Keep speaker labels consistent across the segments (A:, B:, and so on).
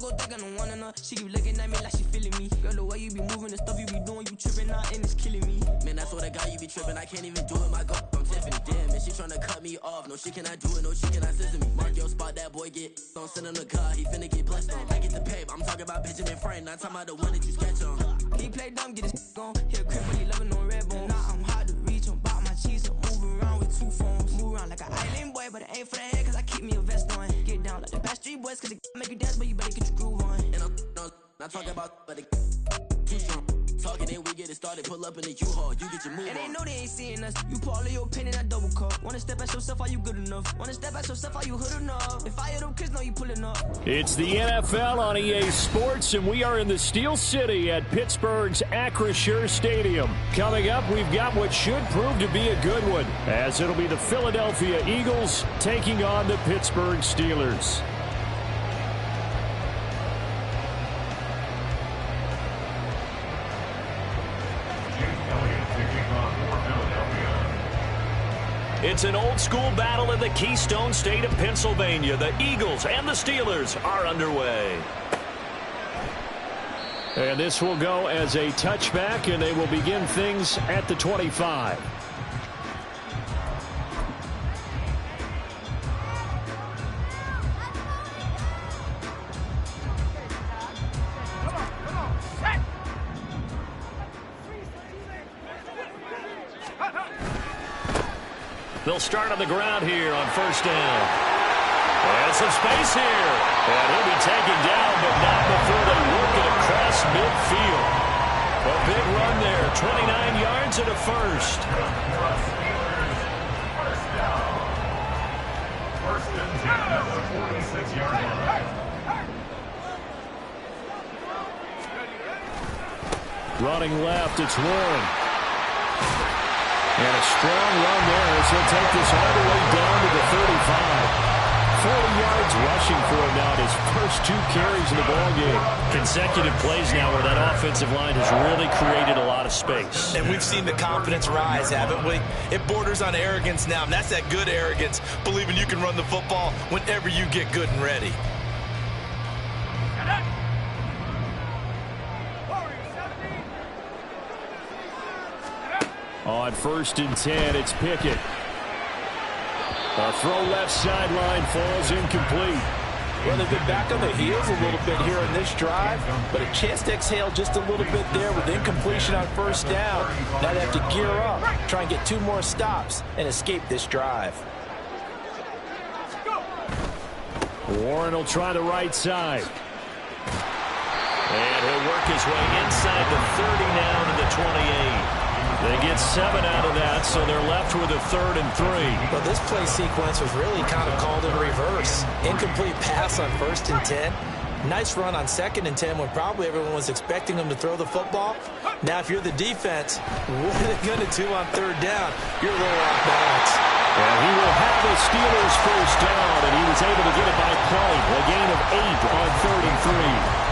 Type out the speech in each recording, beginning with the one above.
A: go think I don't want enough. She keep looking at me like she feeling me. Girl, the way you be moving, the stuff you be doing, you tripping out and it's killing me. Man, I swear to God, you be tripping. I can't even do it. My girl, I'm Tiffany. Damn, and she tryna cut me off. No, she cannot do it. No, she cannot scissor me. Mark your spot, that boy get on. Send him the car. He finna get blessed on. I get the pay. I'm talking about Benjamin Frank. Not talking about the one that you sketch on. He play dumb, get his on. He a crib, but he loving on red bone. Now I'm hard to reach. I'm about my cheese. I'm moving around with 2 phones. Move around like an island boy, but it ain't for the head, cause I keep me a vest on. Get down like the Backstreet Boys, cause it make you dance, but you better get your groove on. And I'm not talking about, but it too strong. Talking and we get it started, pull up in the U-Haul, you get your move on. And they know they ain't seeing us. You pull all of your pen in that double cup. Wanna step at yourself, are you good enough? Wanna step at yourself, are you hood enough? If I hear them kids, know you pulling up.
B: It's the NFL on EA Sports, and we are in the Steel City at Pittsburgh's Acrisure Stadium. Coming up, we've got what should prove to be a good one, as it'll be the Philadelphia Eagles taking on the Pittsburgh Steelers. It's an old-school battle in the Keystone State of Pennsylvania. The Eagles and the Steelers are underway. And this will go as a touchback, and they will begin things at the 25. They'll start on the ground here on first down. And some space here. And he'll be taken down, but not before they work it across midfield. A big run there, 29 yards and a first. First and 10 at the 46-yard line. Running left, it's Warren. And a strong run there as he'll take this all the way down to the 35. 40 yards rushing for him now in his first 2 carries in the ballgame. Consecutive plays now where that offensive line has really created a lot of space.
C: And we've seen the confidence rise, haven't we? It borders on arrogance now, and that's that good arrogance, believing you can run the football whenever you get good and ready.
B: On first and 10, it's Pickett. A throw left sideline falls incomplete.
D: Well, they've been back on the heels a little bit here in this drive, but a chance to exhale just a little bit there with incompletion on first down. Now they have to gear up, try and get 2 more stops, and escape this drive.
B: Warren will try the right side. And he'll work his way inside the 30 now to the 28. They get 7 out of that, so they're left with a 3rd and 3.
D: Well, this play sequence was really kind of called in reverse. Incomplete pass on first and 10. Nice run on 2nd and 10 when probably everyone was expecting them to throw the football. Now, if you're the defense, what are they going to do on 3rd down? You're a little off balance.
B: And he will have the Steelers first down, and he was able to get it by point. A gain of 8 on 3rd and 3.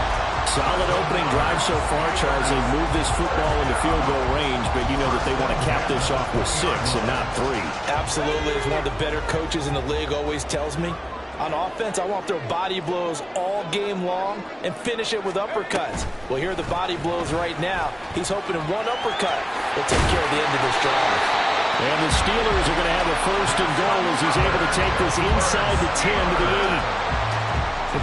B: Solid opening drive so far, Charles. They moved this football into field goal range, but you know that they want to cap this off with 6 and not 3.
D: Absolutely. As one of the better coaches in the league always tells me, on offense, I want their body blows all game long and finish it with uppercuts. Well, here are the body blows right now. He's hoping in one uppercut will take care of the end of this drive.
B: And the Steelers are going to have a first and goal as he's able to take this inside the 10 to the 8.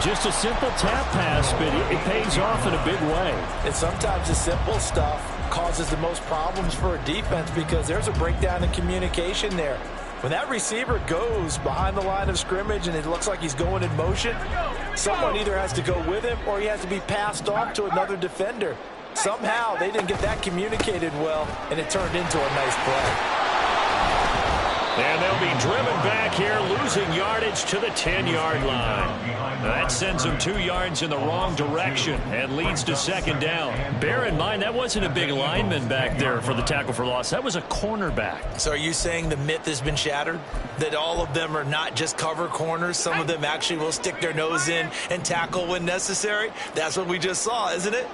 B: Just a simple tap pass, but it pays off in a big way.
D: And sometimes the simple stuff causes the most problems for a defense because there's a breakdown in communication there. When that receiver goes behind the line of scrimmage and it looks like he's going in motion, someone either has to go with him or he has to be passed off to another defender. Somehow they didn't get that communicated well, and it turned into a nice play.
B: And they'll be driven back here, losing yardage to the 10-yard line. That sends them 2 yards in the wrong direction and leads to 2nd down. Bear in mind, that wasn't a big lineman back there for the tackle for loss. That was a cornerback.
C: So are you saying the myth has been shattered? That all of them are not just cover corners? Some of them actually will stick their nose in and tackle when necessary? That's what we just saw, isn't it?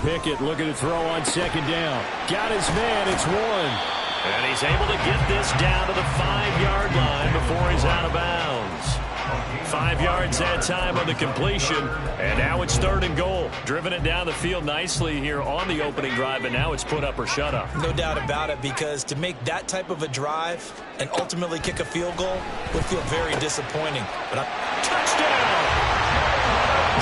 B: Pickett looking to throw on 2nd down. Got his man. It's Warren. And he's able to get this down to the 5-yard line before he's out of bounds. 5 yards that time on the completion, and now it's 3rd and goal. Driven it down the field nicely here on the opening drive, but now it's put up or shut up.
C: No doubt about it, because to make that type of a drive and ultimately kick a field goal would feel very disappointing. But
B: touchdown!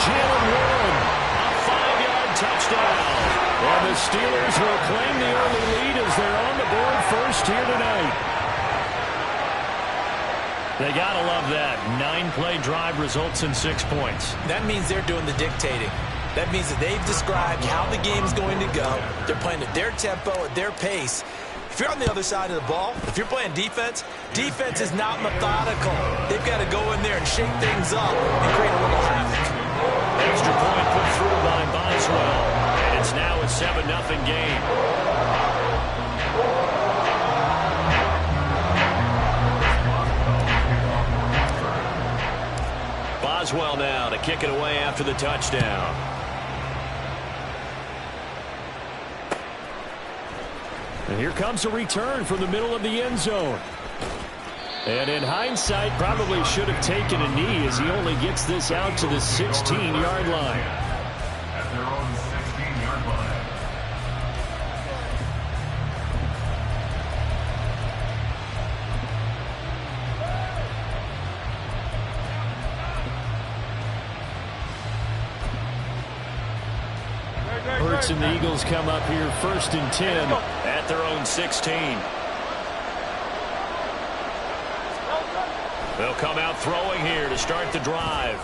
B: Jalen Warren, a 5-yard touchdown. And the Steelers will claim the early lead as they're on the board first here tonight. They got to love that. 9-play drive results in 6 points.
C: That means they're doing the dictating. That means that they've described how the game's going to go. They're playing at their tempo, at their pace. If you're on the other side of the ball, if you're playing defense, defense is not methodical. They've got to go in there and shake things up and create a little havoc.
B: Extra point put through by Boswell. And it's now a 7-0 game. Boswell now to kick it away after the touchdown. And here comes a return from the middle of the end zone. And in hindsight, probably should have taken a knee as he only gets this out to the 16-yard line.
E: At their own 16-yard line.
B: Hurts and the Eagles come up here 1st and 10 at their own 16. They'll come out throwing here to start the drive.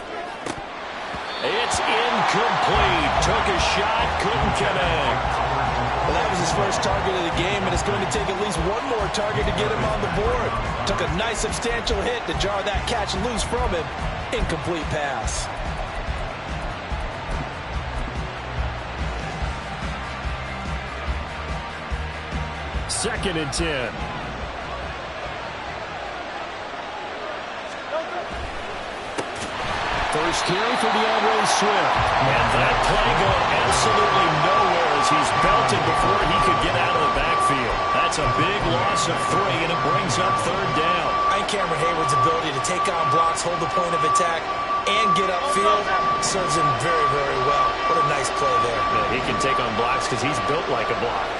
B: It's incomplete. Took a shot, couldn't connect.
C: Well, that was his first target of the game, and it's going to take at least one more target to get him on the board. Took a nice substantial hit to jar that catch loose from him. Incomplete pass.
B: Second and 10. First carry for DeAndre Swift. And that play going absolutely nowhere as he's belted before he could get out of the backfield. That's a big loss of 3, and it brings up 3rd down.
C: And Cameron Hayward's ability to take on blocks, hold the point of attack, and get upfield serves him very, very well. What a nice play there.
B: Yeah, he can take on blocks because he's built like a block.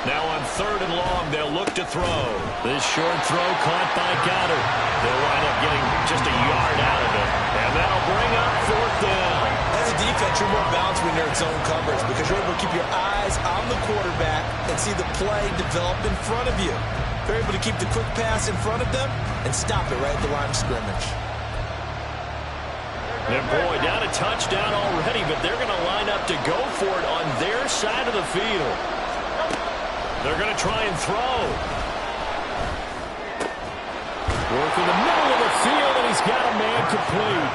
B: Now on 3rd and long, they'll look to throw. This short throw caught by Goddard. They'll wind up getting just a yard out of it. And that'll bring up 4th down.
C: As a defense, you're more balanced when you're in zone coverage because you're able to keep your eyes on the quarterback and see the play develop in front of you. They're able to keep the quick pass in front of them and stop it right at the line of scrimmage.
B: And boy, down a touchdown already, but they're going to line up to go for it on their side of the field. They're going to try and throw. Work in the middle of the field, and he's got a man complete.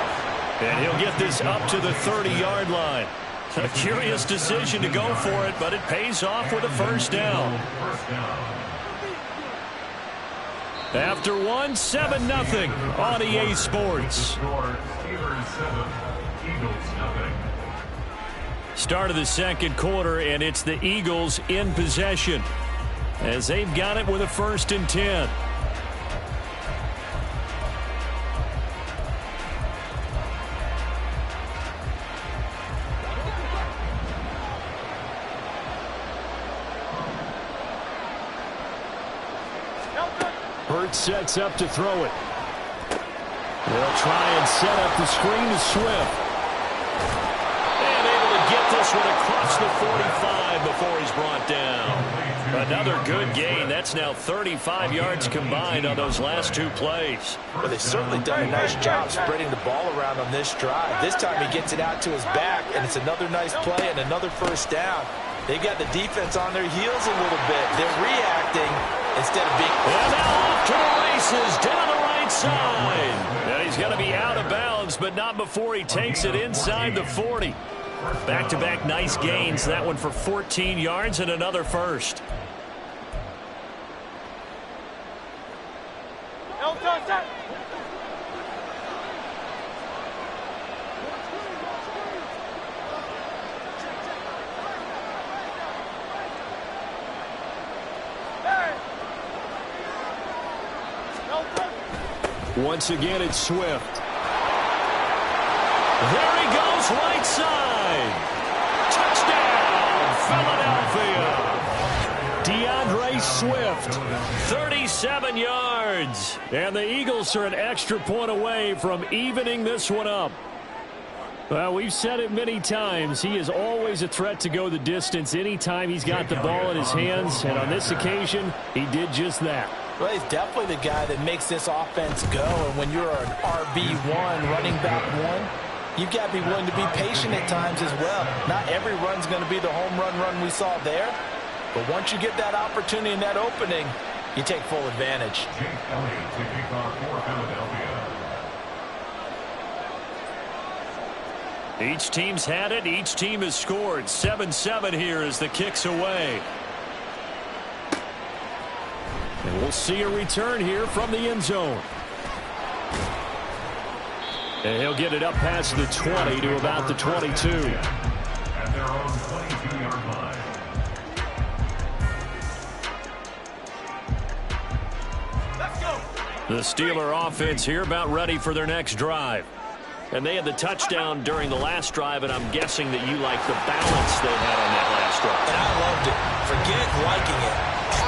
B: And he'll get this up to the 30-yard line. A curious decision to go for it, but it pays off with a 1st down. After 7-0 on EA Sports. Start of the 2nd quarter, and it's the Eagles in possession as they've got it with a 1st and 10. Hurts sets up to throw it. They'll try and set up the screen to Swift. And able to get this one across the 45 before he's brought down. Another good gain. That's now 35 yards combined on those last 2 plays.
C: Well, they've certainly done a nice job spreading the ball around on this drive. This time he gets it out to his back, and it's another nice play and another 1st down. They've got the defense on their heels a little bit. They're reacting instead of being...
B: And now off to the races down the right side. And he's going to be out of bounds, but not before he takes it inside the 40. Back-to-back nice gains. That one for 14 yards and another 1st. Once again, it's Swift. There he goes, right side. Touchdown, Philadelphia. DeAndre Swift, 37 yards. And the Eagles are an extra point away from evening this one up. Well, we've said it many times. He is always a threat to go the distance anytime he's got the ball in his hands. And on this occasion, he did just that.
D: Well, he's definitely the guy that makes this offense go. And when you're an RB1, running back one, you've got to be willing to be patient at times as well. Not every run's going to be the home run we saw there. But once you get that opportunity and that opening, you take full advantage.
E: Jake Elliott to kick off for Philadelphia.
B: Each team's had it. Each team has scored. 7-7 here as the kick's away. And we'll see a return here from the end zone. And he'll get it up past the 20 to about the 22.
E: At their own 22-yard line.
B: The Steeler offense here about ready for their next drive. And they had the touchdown during the last drive, and I'm guessing that you like the balance they had on that last drive.
C: And I loved it. Forget liking it.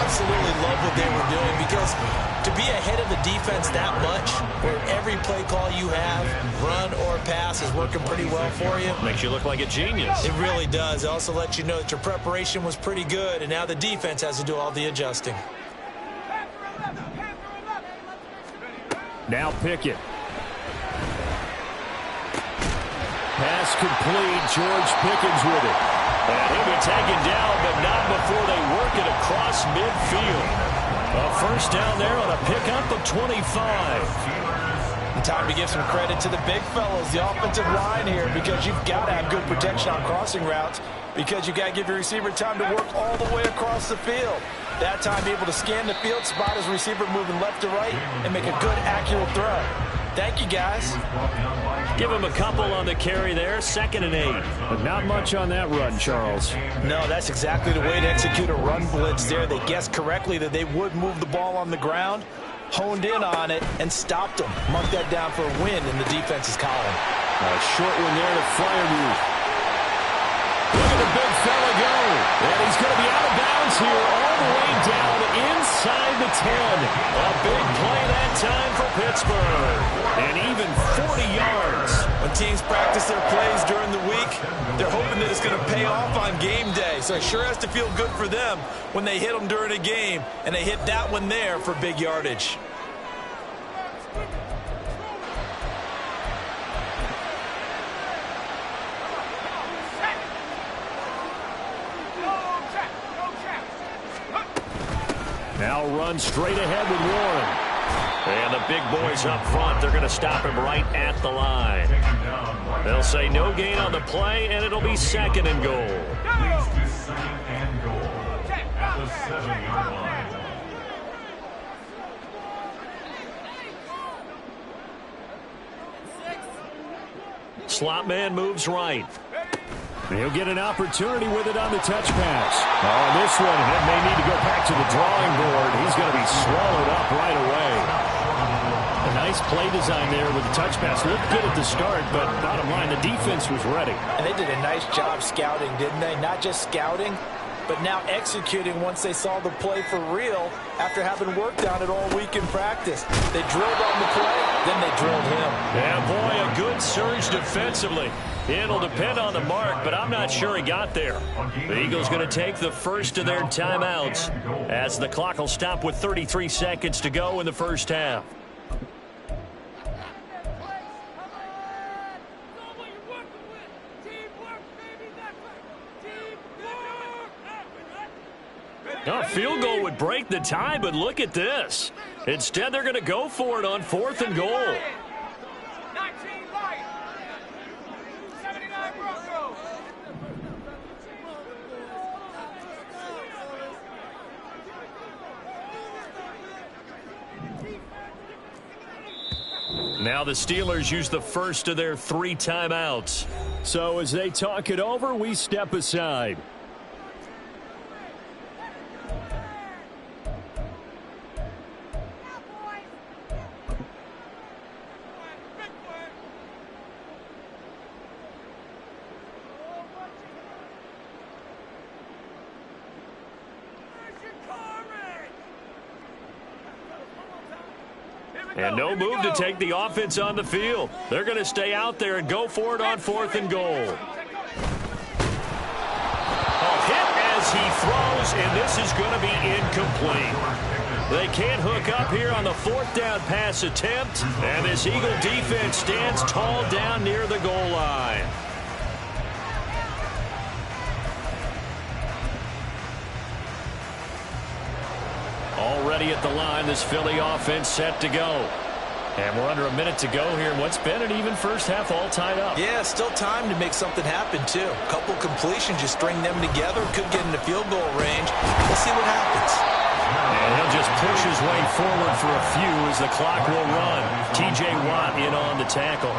C: Absolutely love what they were doing, because to be ahead of the defense that much, where every play call you have, run or pass, is working pretty well for you.
B: Makes you look like a genius.
C: It really does. It also lets you know that your preparation was pretty good, and now the defense has to do all the adjusting.
B: Now Pickett. Pass complete. George Pickens with it. And he'll be taken down, but not before they work it across midfield. A first down there on a pickup of 25.
D: And time to give some credit to the big fellows, the offensive line here, because you've got to have good protection on crossing routes, because you've got to give your receiver time to work all the way across the field. That time, be able to scan the field, spot his receiver moving left to right, and make a good, accurate throw. Thank you, guys.
B: Give him a couple on the carry there. 2nd and 8. But not much on that run, Charles.
D: No, that's exactly the way to execute a run blitz there. They guessed correctly that they would move the ball on the ground, honed in on it, and stopped them. Mark that down for a win in the defense's column.
B: A short one there to Freiermuth. Look at the big fella go. And he's going to be out of bounds here all the way down inside the 10. A big play that time for Pittsburgh. And even 40 yards.
C: When teams practice their plays during the week, they're hoping that it's going to pay off on game day. So it sure has to feel good for them when they hit them during a game, and they hit that one there for big yardage.
B: Now run straight ahead with Warren. And the big boys up front, they're going to stop him right at the line. They'll say no gain on the play, and it'll be 2nd and goal.
E: Leads to 2nd and goal at the 7-yard line.
B: Slot man moves right. He'll get an opportunity with it on the touch pass. Oh, this one, he may need to go back to the drawing board. He's going to be swallowed up right away. A nice play design there with the touch pass. Looked good at the start, but bottom line, the defense was ready.
D: And they did a nice job scouting, didn't they? Not just scouting, but now executing once they saw the play for real after having worked on it all week in practice. They drilled on the play, then they drilled him.
B: Yeah, boy, a good surge defensively. It'll depend on the mark, but I'm not sure he got there. The Eagles going to take the first of their timeouts as the clock will stop with 33 seconds to go in the first half. A field goal would break the tie, but look at this. Instead, they're going to go for it on 4th and goal. Now the Steelers use the first of their 3 timeouts. So as they talk it over, we step aside. And no move to take the offense on the field. They're going to stay out there and go for it on 4th and goal. A hit as he throws, and this is going to be incomplete. They can't hook up here on the 4th down pass attempt, and this Eagle defense stands tall down near the goal line. Already at the line, this Philly offense set to go. And we're under a minute to go here in what's been an even first half, all tied up.
C: Yeah, still time to make something happen, too. A couple completions, just string them together. Could get into field goal range. We'll see what happens.
B: And he'll just push his way forward for a few as the clock will run. T.J. Watt in on the tackle.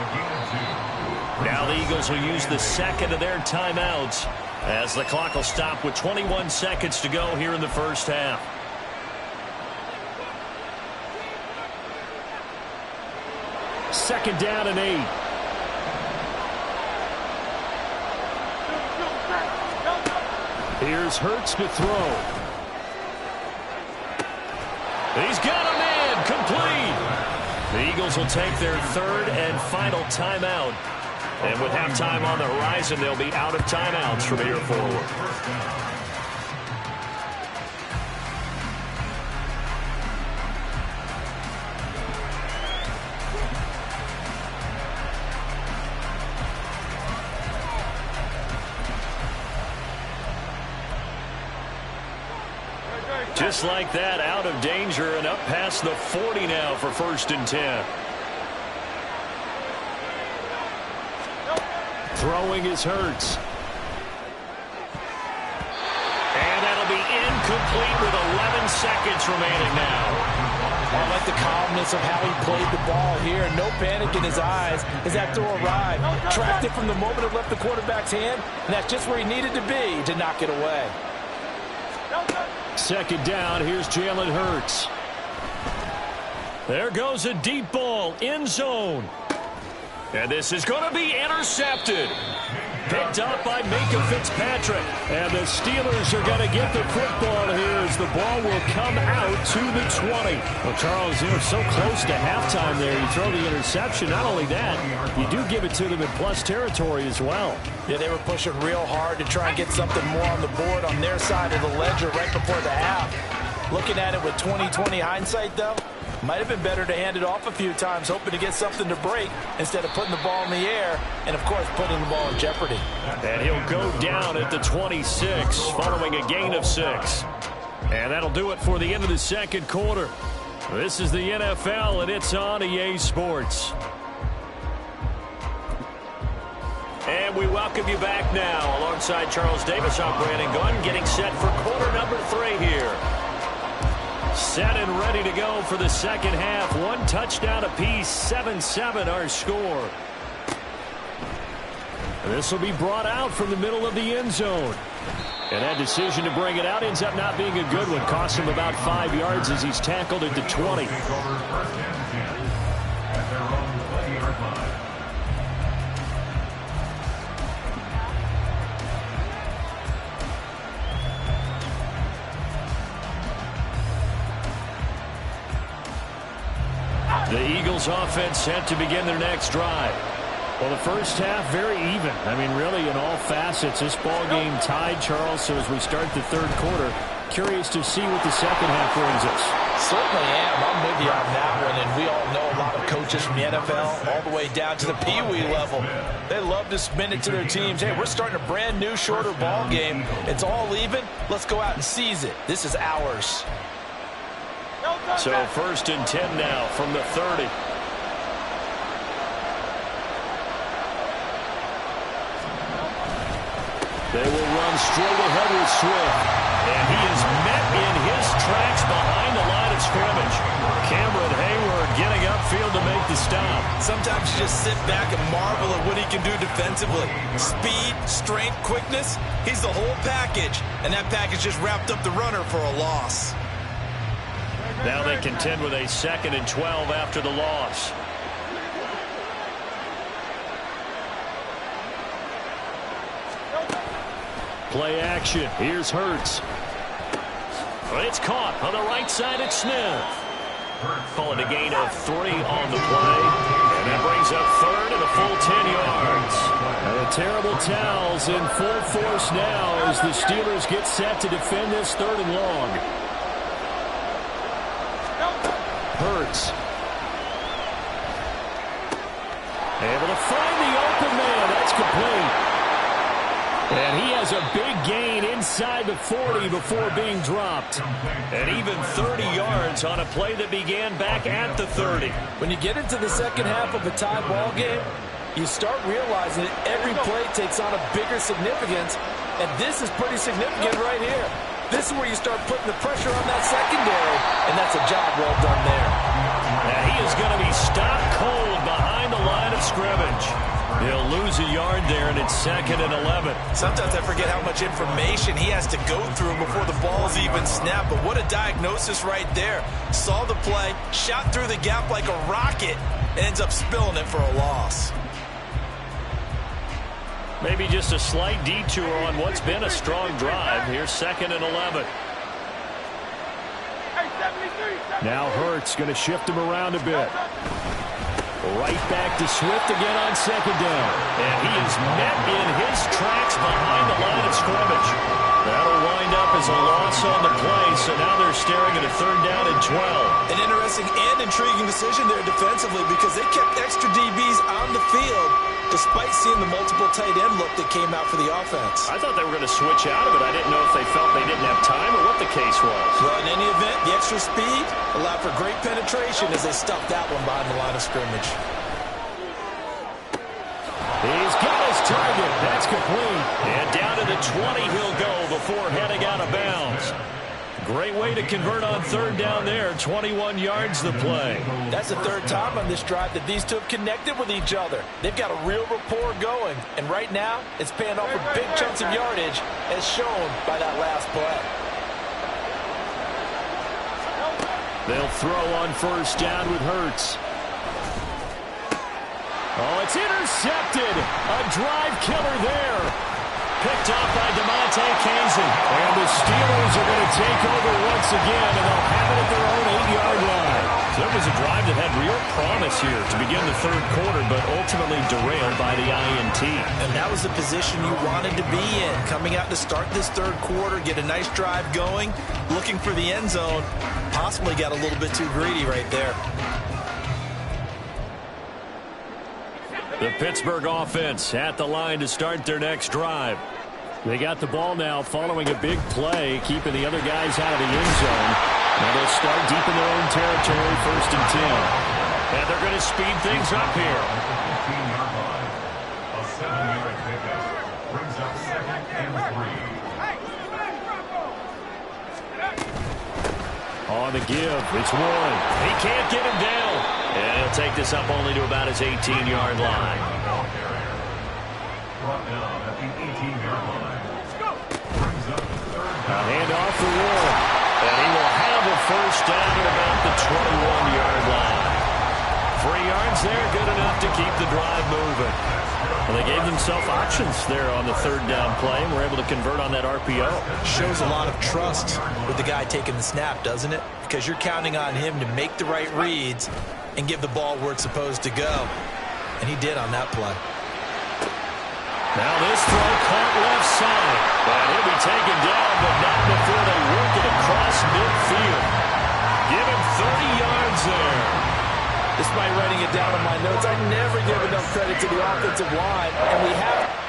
B: Now the Eagles will use the second of their timeouts as the clock will stop with 21 seconds to go here in the first half. Second down and 8. Here's Hurts to throw. He's got a man, complete. The Eagles will take their third and final timeout. And with halftime on the horizon, they'll be out of timeouts from here forward. Just like that, out of danger and up past the 40 now for 1st and 10. Throwing is Hurts. And that'll be incomplete with 11 seconds remaining now.
D: I like the calmness of how he played the ball here. No panic in his eyes as that throw arrived. Tracked it from the moment it left the quarterback's hand, and that's just where he needed to be to knock it away.
B: Second down, here's Jalen Hurts. There goes a deep ball, end zone. And this is going to be intercepted. Picked up by Minka Fitzpatrick. And the Steelers are going to get the football here as the ball will come out to the 20. Well, Charles, you're so close to halftime there. You throw the interception. Not only that, you do give it to them in plus territory as well.
D: Yeah, they were pushing real hard to try and get something more on the board on their side of the ledger right before the half. Looking at it with 20/20 hindsight, though, might have been better to hand it off a few times, hoping to get something to break instead of putting the ball in the air and, of course, putting the ball in jeopardy.
B: And he'll go down at the 26 following a gain of 6. And that'll do it for the end of the second quarter. This is the NFL, and it's on EA Sports. And we welcome you back now. Alongside Charles Davis, I'm Brandon Gunn, getting set for quarter number 3 here. Set and ready to go for the second half. One touchdown apiece, 7-7 our score. This will be brought out from the middle of the end zone. And that decision to bring it out ends up not being a good one. Costs him about 5 yards as he's tackled at the 20. The Eagles offense set to begin their next drive. Well, the first half, very even. I mean, really, in all facets, this ball game tied, Charles. So as we start the third quarter, curious to see what the second half brings us.
D: Certainly am. I'm with you on that one. And we all know a lot of coaches from the NFL all the way down to the Pee-wee level. They love to spin it to their teams. Hey, we're starting a brand new, shorter ball game. It's all even. Let's go out and seize it. This is ours.
B: So 1st and 10 now from the 30. They will run straight ahead with Swift. And he is met in his tracks behind the line of scrimmage. Cameron Hayward getting upfield to make the stop.
C: Sometimes you just sit back and marvel at what he can do defensively. Speed, strength, quickness, he's the whole package. And that package just wrapped up the runner for a loss.
B: Now they contend with a 2nd and 12 after the loss. Play action. Here's Hurts. But it's caught on the right side at Smith. Call it a gain of 3 on the play. And that brings up third and a full 10 yards. And the terrible towels in full force now as the Steelers get set to defend this 3rd and long. Hurts. Able to find the open man. That's complete. And he has a big gain inside the 40 before being dropped. And even 30 yards on a play that began back at the 30.
D: When you get into the second half of a tie ball game, you start realizing that every play takes on a bigger significance. And this is pretty significant right here. This is where you start putting the pressure on that secondary. And that's a job well done there.
B: And he is going to be stopped cold behind the line of scrimmage. He'll lose a yard there, and it's 2nd and 11.
C: Sometimes I forget how much information he has to go through before the ball's even snapped. But what a diagnosis right there. Saw the play, shot through the gap like a rocket, and ends up spilling it for a loss.
B: Maybe just a slight detour on what's been a strong drive. Here's 2nd and 11. Now Hurts going to shift him around a bit. Right back to Swift again on 2nd down. And he is met in his tracks behind the line of scrimmage. That'll wind up as a loss on the play, so now they're staring at a 3rd down and 12.
C: An interesting and intriguing decision there defensively because they kept extra DBs on the field despite seeing the multiple tight end look that came out for the offense.
B: I thought they were going to switch out of it. I didn't know if they felt they didn't have time or what the case was.
C: Well, in any event, the extra speed allowed for great penetration as they stuffed that one behind the line of scrimmage.
B: He's got his target. That's complete. And down to the 20 he'll go before heading out of bounds. Great way to convert on 3rd down there. 21 yards the play.
D: That's the 3rd time on this drive that these two have connected with each other. They've got a real rapport going. And right now, it's paying off with big chunks of yardage as shown by that last play.
B: They'll throw on 1st down with Hurts. Oh, it's intercepted. A drive killer there. Picked off by DeMonte Kazin. And the Steelers are going to take over once again, and they'll have it at their own 8-yard line. So it was a drive that had real promise here to begin the 3rd quarter, but ultimately derailed by the INT.
C: And that was the position you wanted to be in. Coming out to start this 3rd quarter, get a nice drive going, looking for the end zone. Possibly got a little bit too greedy right there.
B: The Pittsburgh offense at the line to start their next drive. They got the ball now following a big play, keeping the other guys out of the end zone. Now they'll start deep in their own territory, 1st and 10. And they're going to speed things up here.
E: A 7-yard pickup brings up 2nd and 3.
B: On the give, it's Warren. He can't get him down. And he'll take this up only to about his 18-yard line.
E: Brought down at the 18-yard line. Brings up the 3rd
B: A
E: down.
B: handoff for Warren. And he will have a 1st down at about the 21-yard line. 3 yards there, good enough to keep the drive moving. Well, they gave themselves options there on the 3rd down play and were able to convert on that RPO.
C: Shows a lot of trust with the guy taking the snap, doesn't it? Because you're counting on him to make the right reads and give the ball where it's supposed to go. And he did on that play.
B: Now this throw caught left side. And he'll be taken down, but not before they work it across midfield. Give him 30 yards there.
D: Despite writing it down on my notes, I never give enough credit to the offensive line. And we have...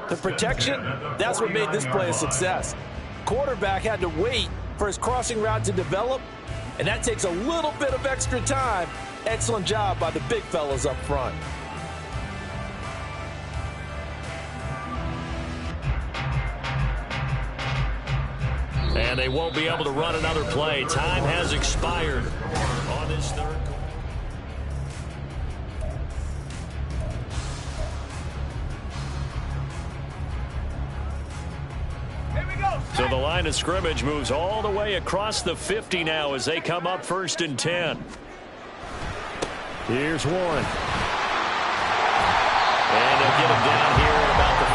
D: The protection, that's what made this play a success. Quarterback had to wait for his crossing route to develop, and that takes a little bit of extra time. Excellent job by the big fellas up front.
B: And they won't be able to run another play. Time has expired on this third quarter. So the line of scrimmage moves all the way across the 50 now as they come up 1st and 10. Here's Warren. And they'll get him down here at about the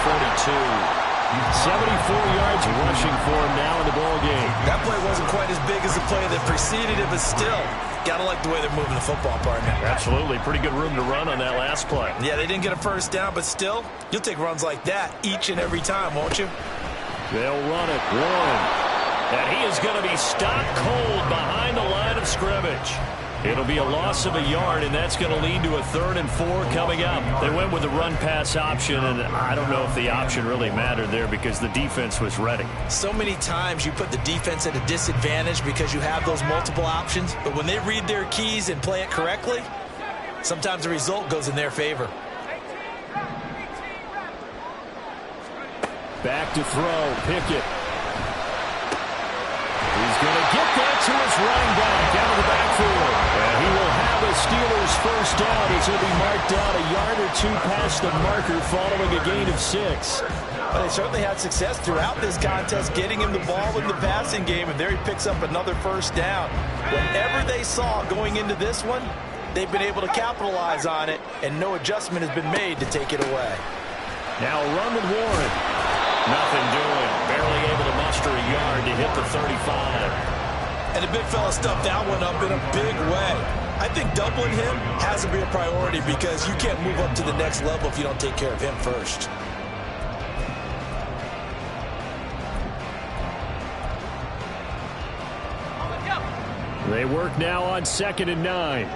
B: 42. 74 yards rushing for him now in the ball game.
C: That play wasn't quite as big as the play that preceded it, but still, gotta like the way they're moving the football, partner.
B: Absolutely. Pretty good room to run on that last play.
C: Yeah, they didn't get a first down, but still, you'll take runs like that each and every time, won't you?
B: They'll run it. Warren. And he is going to be stopped cold behind the line of scrimmage. It'll be a loss of a yard, and that's going to lead to a 3rd and 4 coming up. They went with the run-pass option, and I don't know if the option really mattered there because the defense was ready.
C: So many times you put the defense at a disadvantage because you have those multiple options, but when they read their keys and play it correctly, sometimes the result goes in their favor.
B: Back to throw. Pickett. He's going to get that to his running back out of the backfield. And he will have a Steelers first down as he'll be marked down a yard or 2 past the marker following a gain of 6.
C: But they certainly had success throughout this contest getting him the ball in the passing game, and there he picks up another first down. Whatever they saw going into this one, they've been able to capitalize on it, and no adjustment has been made to take it away.
B: Now run with Warren. Nothing doing. Barely able to muster a yard to hit the 35.
C: And the big fella stuffed that one up in a big way. I think doubling him has to be a priority because you can't move up to the next level if you don't take care of him first.
B: They work now on 2nd and 9.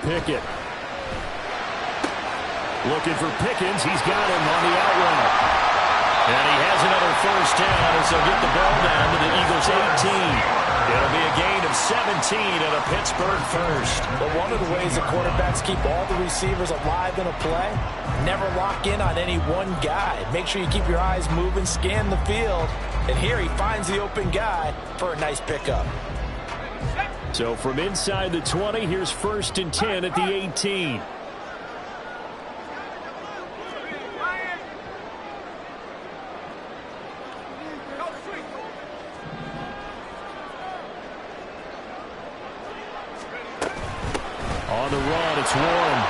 B: Pickett. Looking for Pickens. He's got him on the out route. And he has another first down as they'll get the ball down to the Eagles' 18. It'll be a gain of 17 and a Pittsburgh first.
D: But one of the ways the quarterbacks keep all the receivers alive in a play, never lock in on any one guy. Make sure you keep your eyes moving, scan the field. And here he finds the open guy for a nice pickup.
B: So from inside the 20, here's 1st and 10 at the 18. On the run, it's Warren.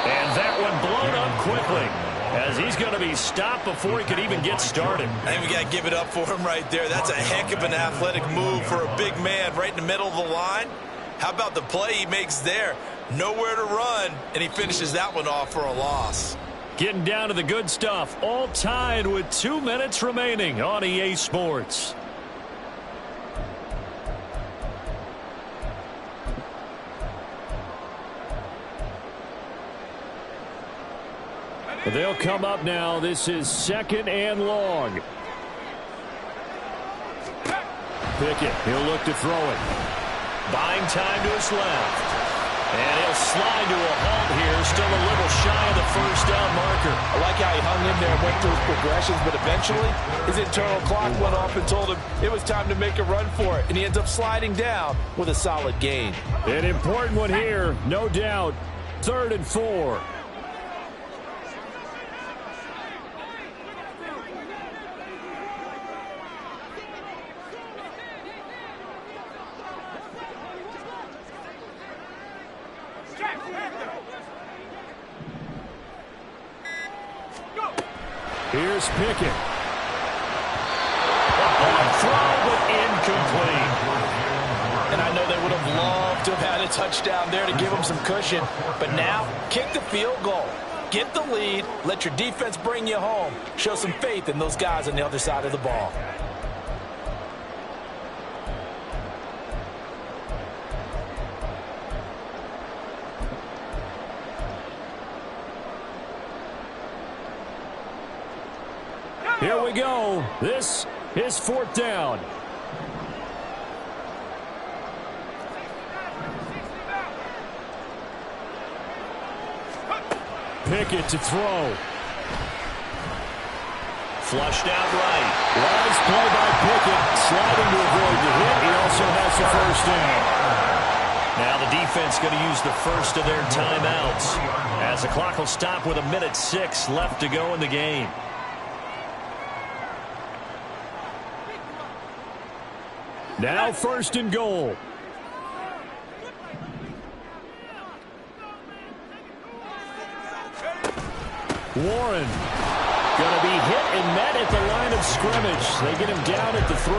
B: And that one blown up quickly as he's going to be stopped before he could even get started.
C: I think we got to give it up for him right there. That's a heck of an athletic move for a big man right in the middle of the line. How about the play he makes there? Nowhere to run, and he finishes that one off for a loss.
B: Getting down to the good stuff. All tied with 2 minutes remaining on EA Sports. They'll come up now. This is 2nd and long. Pickett, he'll look to throw it. Buying time to his left. And he'll slide to a halt here. Still a little shy of the first down marker.
D: I like how he hung in there and went through his progressions, but eventually his internal clock went off and told him it was time to make a run for it. And he ends up sliding down with a solid gain.
B: An important one here, no doubt. 3rd and 4. Here's Pickett. Throw, but incomplete.
D: And I know they would have loved to have had a touchdown there to give them some cushion. But now, kick the field goal. Get the lead. Let your defense bring you home. Show some faith in those guys on the other side of the ball.
B: Here we go. This is 4th down. Pickett to throw. Flushed out right. Wise play by Pickett. Sliding to avoid the hit. He also has the first down. Now the defense going to use the first of their timeouts, as the clock will stop with 1:06 left to go in the game. Now 1st and goal. Warren going to be hit and met at the line of scrimmage. They get him down at the 3.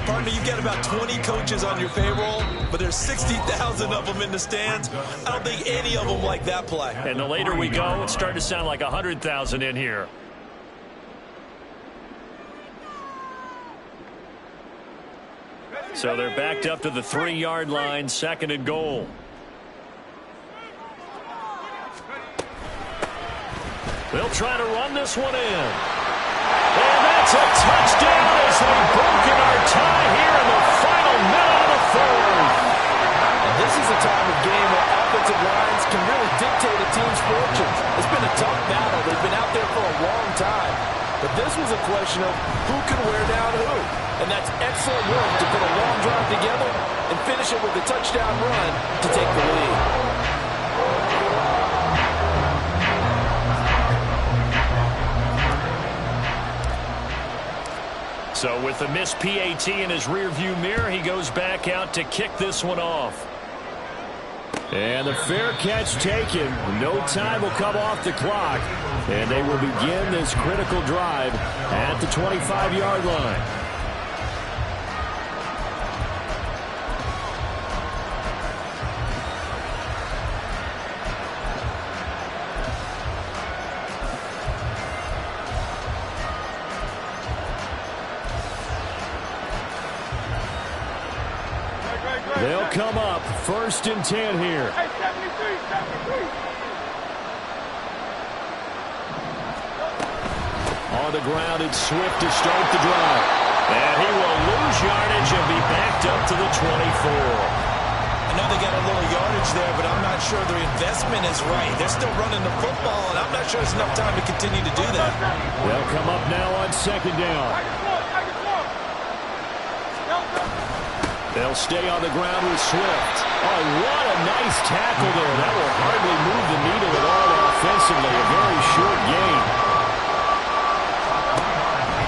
C: Partner, you've got about 20 coaches on your payroll, but there's 60,000 of them in the stands. I don't think any of them like that play.
B: And the later we go, it's starting to sound like 100,000 in here. So they're backed up to the 3-yard line, 2nd and goal. They'll try to run this one in. And that's a touchdown as they've broken our tie here in the final minute of the 3rd.
D: And this is a time of game where offensive lines can really dictate a team's fortunes. It's been a tough battle. They've been out there for a long time. But this was a question of who can wear down who. And that's excellent work to put a long drive together and finish it with a touchdown run to take the lead.
B: So with the missed PAT in his rearview mirror, he goes back out to kick this one off. And the fair catch taken. No time will come off the clock. And they will begin this critical drive at the 25-yard line. They'll come up 1st and 10 here. On the ground, it's Swift to start the drive. And he will lose yardage and be backed up to the 24.
C: I know they got a little yardage there, but I'm not sure their investment is right. They're still running the football, and I'm not sure there's enough time to continue to do that.
B: They'll come up now on 2nd down. They'll stay on the ground with Swift. Oh, what a nice tackle there. That will hardly move the needle at all offensively. A very short gain.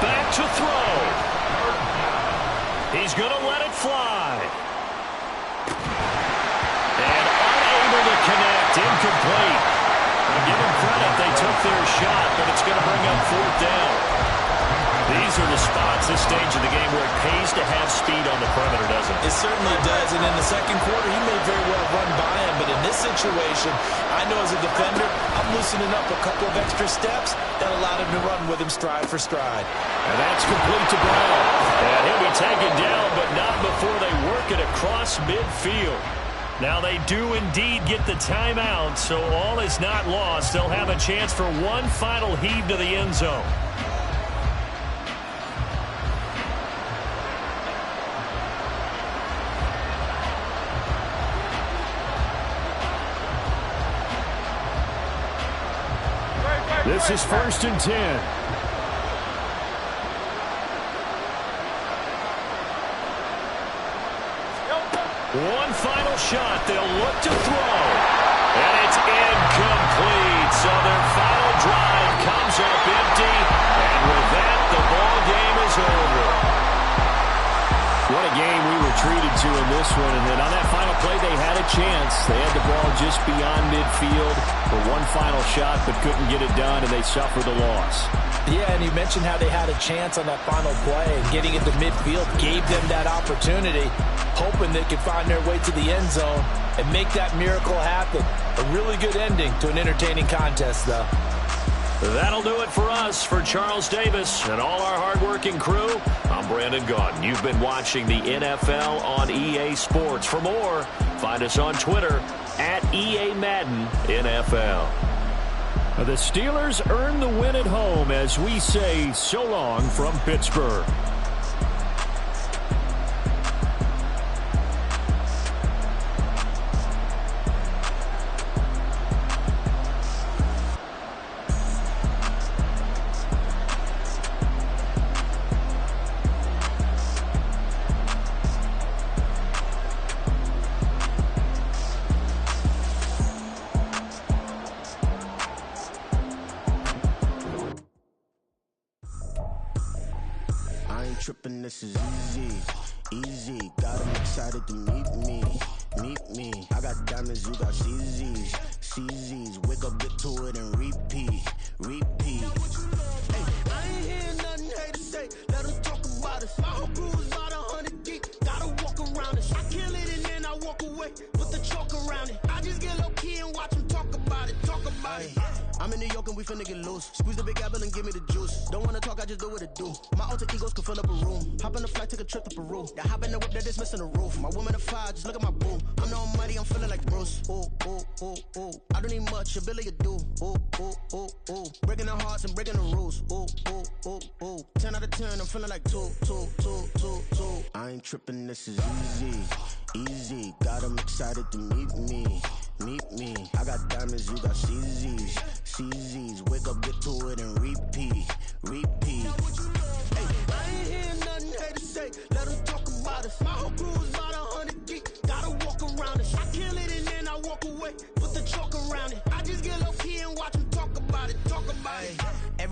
B: Back to throw. He's going to let it fly. And unable to connect. Incomplete. I'll give them credit. They took their shot, but it's going to bring up 4th down. These are the spots, this stage of the game, where it pays to have speed on the perimeter, doesn't it?
C: It certainly does, and in the second quarter, he may very well run by him, but in this situation, I know as a defender, I'm loosening up a couple of extra steps that allowed him to run with him stride for stride.
B: And that's complete to Brown. And he'll be taken down, but not before they work it across midfield. Now they do indeed get the timeout, so all is not lost. They'll have a chance for one final heave to the end zone. This is 1st and 10. One final shot. They'll look to throw. And it's incomplete. So their final drive comes up empty. And with that, the ball game is over. What a game we were treated to in this one. And then on that final play, they had a chance. They had the ball just beyond midfield for one final shot, but couldn't get it done, and they suffered the loss.
D: Yeah, and you mentioned how they had a chance on that final play, and getting it to midfield gave them that opportunity, hoping they could find their way to the end zone and make that miracle happen. A really good ending to an entertaining contest, though.
B: That'll do it for us. For Charles Davis and all our hardworking crew, I'm Brandon Gaudin. You've been watching the NFL on EA Sports. For more, find us on Twitter at EA Madden NFL. The Steelers earn the win at home as we say so long from Pittsburgh.
F: this is easy, easy. Got 'em excited to meet me, meet me. I got diamonds, you got CZs, CZs. Wake up, get to it, and repeat, repeat. Hey, I ain't hearing nothing haters say. Let them talk about us. My whole crew is about 100 deep. Gotta walk around us. I kill it and then I walk away. Put the chalk around it. I just get low key and watch them talk about it. Talk about it. I'm in New York and we finna get loose. Squeeze the big apple and give me the juice. Don't wanna talk, I just do what it do. My alter egos can fill up a room. Hop on the flight, take a trip to Peru. That hop in the whip that is missing the roof. My woman a fire, just look at my boo. I'm the almighty, I'm feeling like Bruce. Ooh, ooh, ooh, ooh. I don't need much, ability to do. Ooh, ooh, ooh, ooh. Breaking the hearts and breaking the rules. Ooh, ooh, ooh, ooh. 10 out of 10, I'm feeling like 2, 2, 2, 2, 2. I ain't tripping, this is easy, easy. Got 'em excited to meet me, meet me. I got diamonds, you got CZs, CZs. Wake up, get to it, and repeat, repeat.